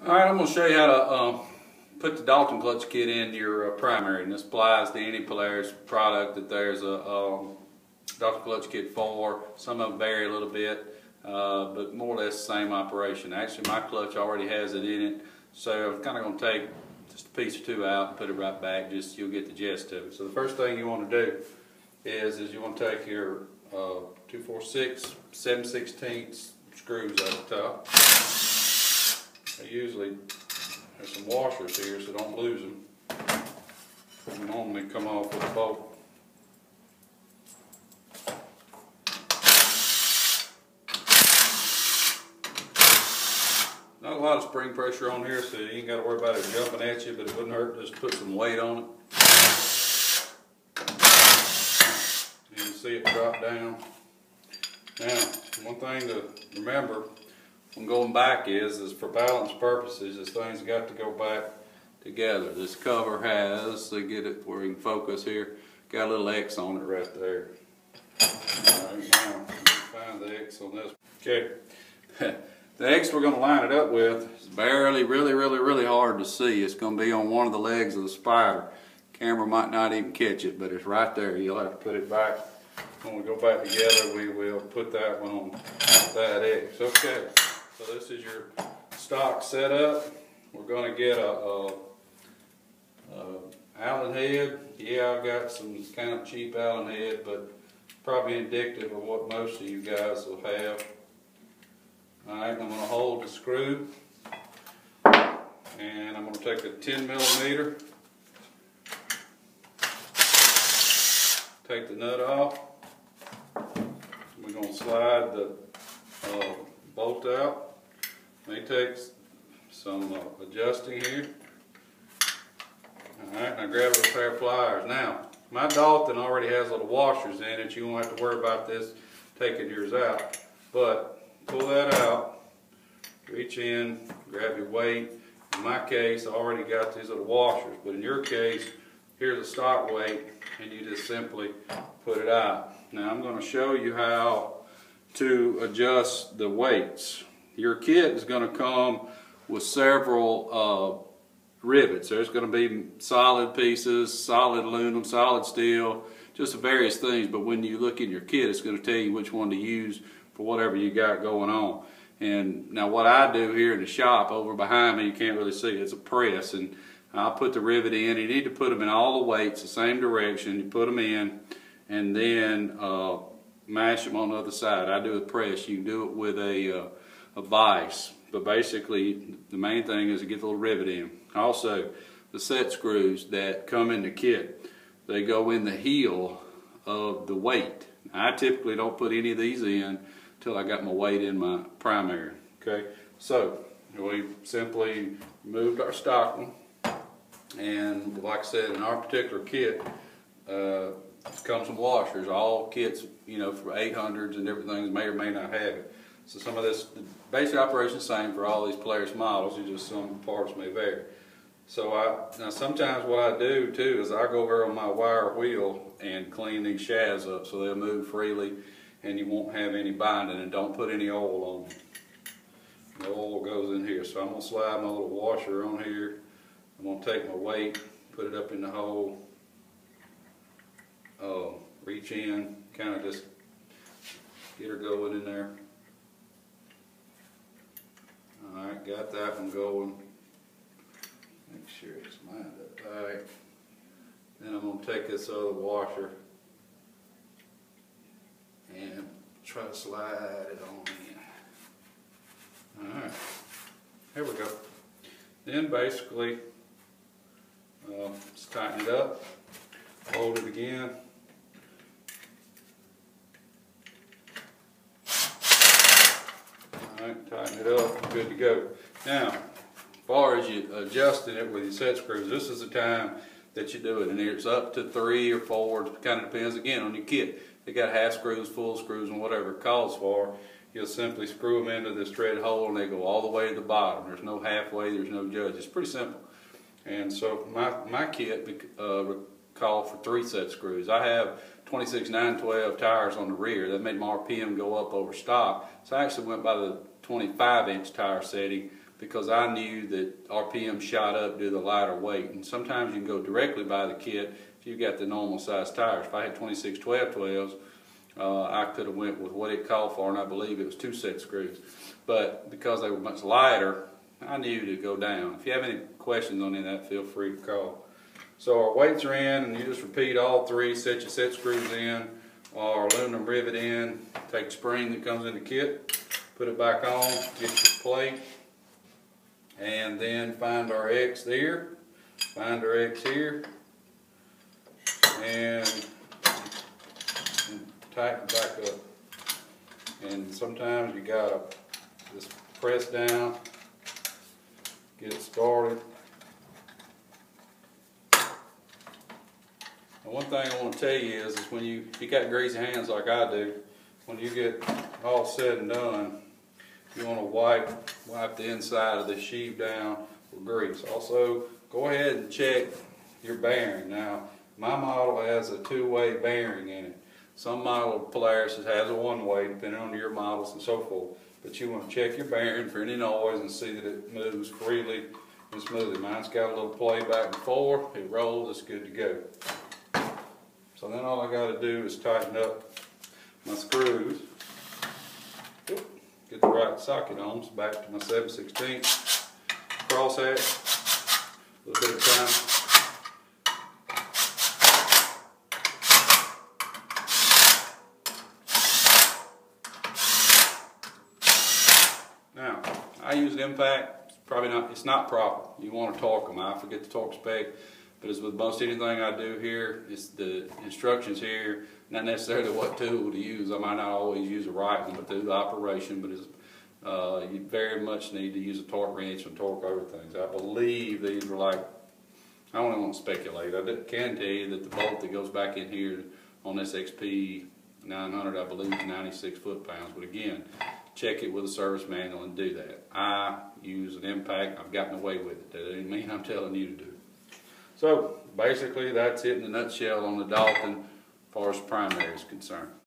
Alright, I'm going to show you how to put the Dalton Clutch kit in your primary, and this applies to any Polaris product that there's a Dalton Clutch kit for. Some of them vary a little bit, but more or less the same operation. Actually, my clutch already has it in it, so I'm kind of going to take just a piece or two out and put it right back, just so you'll get the gist of it. So the first thing you want to do is you want to take your 246 7/16 screws out the top. I usually have some washers here, so don't lose them. They normally come off with a bolt. Not a lot of spring pressure on here, so you ain't got to worry about it jumping at you, but it wouldn't hurt just to put some weight on it. You can see it drop down. Now, one thing to remember when going back is for balance purposes, this thing's got to go back together. This cover has, to get it where you can focus here, got a little X on it right there. Alright, now, find the X on this. Okay, the X we're going to line it up with is barely, really hard to see. It's going to be on one of the legs of the spider. Camera might not even catch it, but it's right there. You'll have to put it back. When we go back together, we will put that one on that X. Okay. So this is your stock setup. We're going to get a Allen head. Yeah, I've got some kind of cheap Allen head, but probably indicative of what most of you guys will have. Alright, I'm going to hold the screw, and I'm going to take a 10mm, take the nut off. We're going to slide the bolt out. May take some adjusting here. Alright, now grab a pair of pliers. Now, my Dalton already has little washers in it. You won't have to worry about this taking yours out. But pull that out, reach in, grab your weight. In my case, I already got these little washers. But in your case, here's a stock weight, and you just simply put it out. Now, I'm going to show you how to adjust the weights. Your kit is going to come with several rivets. There's going to be solid pieces, solid aluminum, solid steel, just various things. But when you look in your kit, it's going to tell you which one to use for whatever you got going on. And now what I do here in the shop, over behind me, you can't really see, it's a press. And I'll put the rivet in. You need to put them in all the weights, the same direction. You put them in, and then mash them on the other side. I do a press. You can do it with a vise, but basically the main thing is to get the little rivet in. Also, the set screws that come in the kit, they go in the heel of the weight. I typically don't put any of these in until I got my weight in my primary. Okay, so we simply moved our stock one, and like I said, in our particular kit, comes with washers. All kits, you know, for 800s and different things may or may not have it. So some of this, the basic operation is the same for all these Polaris models, it's just some parts may vary. So now sometimes what I do too is I go over on my wire wheel and clean these shafts up so they'll move freely and you won't have any binding, and don't put any oil on them. The oil goes in here. So I'm going to slide my little washer on here. I'm going to take my weight, put it up in the hole, reach in, kind of just get her going in there. Alright, got that one going. Make sure it's lined up right. Then I'm going to take this other washer and try to slide it on in. Alright, here we go. Then basically, just tighten it up, hold it again. Alright, tighten it up, good to go. Now, as far as you adjusting it with your set screws, this is the time that you do it. And it's up to 3 or 4, it kind of depends again on your kit. They got half screws, full screws, and whatever it calls for. You'll simply screw them into this threaded hole and they go all the way to the bottom. There's no halfway, there's no judge. It's pretty simple. And so my kit called for 3 set screws. I have 26 912 tires on the rear. That made my RPM go up over stock. So I actually went by the 25-inch tire setting, because I knew that RPM shot up due to the lighter weight. And sometimes you can go directly by the kit if you've got the normal size tires. If I had 26 12-12s, I could have went with what it called for, and I believe it was 2 set screws. But because they were much lighter, I knew to go down. If you have any questions on any of that, feel free to call. So our weights are in, and you just repeat all 3, set your set screws in, our aluminum rivet in, take the spring that comes in the kit, put it back on, get your plate, and then find our X there, find our X here, and tighten it back up. And sometimes you gotta just press down, get it started. And one thing I want to tell you is when if you got greasy hands like I do, when you get all said and done, you want to wipe the inside of the sheave down with grease. Also, go ahead and check your bearing. Now, my model has a 2-way bearing in it. Some model of Polaris has a 1-way, depending on your models and so forth. But you want to check your bearing for any noise and see that it moves freely and smoothly. Mine's got a little play back and forth. It rolls, it's good to go. So then all I got to do is tighten up my screws. Get the right socket on, so back to my 7/16 crosshatch. A little bit of time. Now, I use an impact. It's not proper. You want to torque them. I forget the torque spec. But as with most anything I do here, it's the instructions here, not necessarily what tool to use. I might not always use the right one, but do the operation. But you very much need to use a torque wrench and torque over things. I believe these were like, I don't want to speculate. I can tell you that the bolt that goes back in here on this XP 900, I believe, is 96 foot-pounds. But again, check it with a service manual and do that. I use an impact. I've gotten away with it. That doesn't mean I'm telling you to do it. So basically that's it in a nutshell on the Dalton as far as primary is concerned.